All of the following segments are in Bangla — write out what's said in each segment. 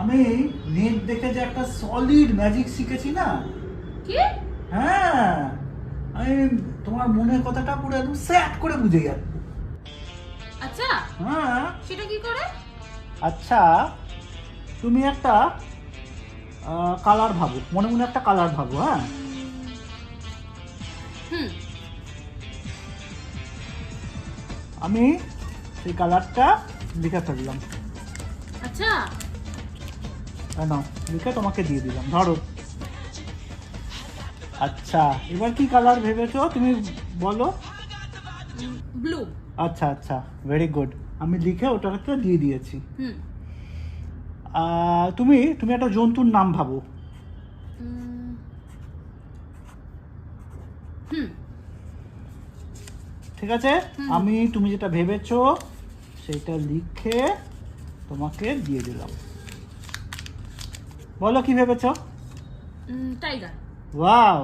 আমি নেট দেখে যে একটা সলিড ম্যাজিক শিখেছি না। কি? হ্যাঁ, আমি তোমার মনের কথাটা পুরো একদম সেট করে বুঝে গেল। আচ্ছা, হ্যাঁ, সেটা কি করে? আচ্ছা তুমি একটা কালার ভাবো, মনে মনে একটা কালার ভাবো। হ্যাঁ, হুম। আমি সেই কালারটা লিখে ফেললাম। আচ্ছা, কেন লিখে তোমাকে দিয়ে দিলাম, ধরো। আচ্ছা, এবার কি কালার ভেবেছো তুমি বলো? ব্লু। আচ্ছা আচ্ছা, ভেরি গুড। আমি লিখে ওটাকে দিয়ে দিয়েছি। হুম। তুমি তুমি একটা জন্তুর নাম ভাবো। হুম। ঠিক আছে, হুম। আমি তুমি যেটা ভেবেছো সেটা লিখে তোমাকে দিয়ে দিলাম। বলো কি ভেবেছো? টাইগার। ওয়াও,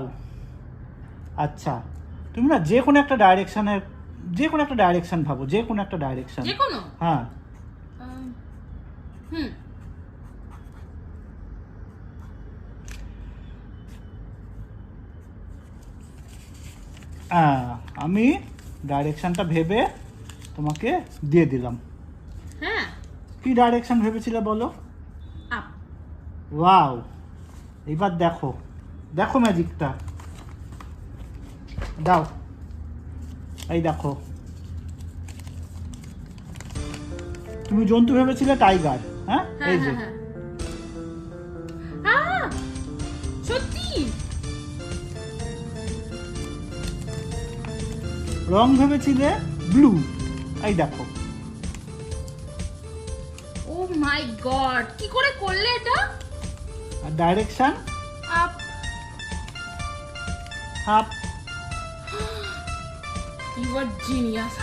আচ্ছা তুমি না যে কোনো একটা ডাইরেকশন ভাবো, যে কোনো একটা ডাইরেকশন। যে কোনো? হ্যাঁ, হুম। আমি ডাইরেকশনটা ভেবে তোমাকে দিয়ে দিলাম। হ্যাঁ। কি ডাইরেকশন ভেবেছিলে বলো? আপ। ওয়াও, এবার দেখো, দেখো ম্যাজিকটা দাও। এই দেখো, তুমি জন্তু ভেবেছিলে টাইগার। হ্যাঁ, হ্যাঁ এই যে হ্যাঁ হ্যাঁ। সত্যি? রং ভেবেছিলে ব্লু। এই দেখো। ও মাই গড, কি করে করলে এটা? আর direction up. Half. You are genius.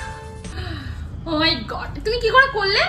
Oh my god, তুমি কি করে করলে?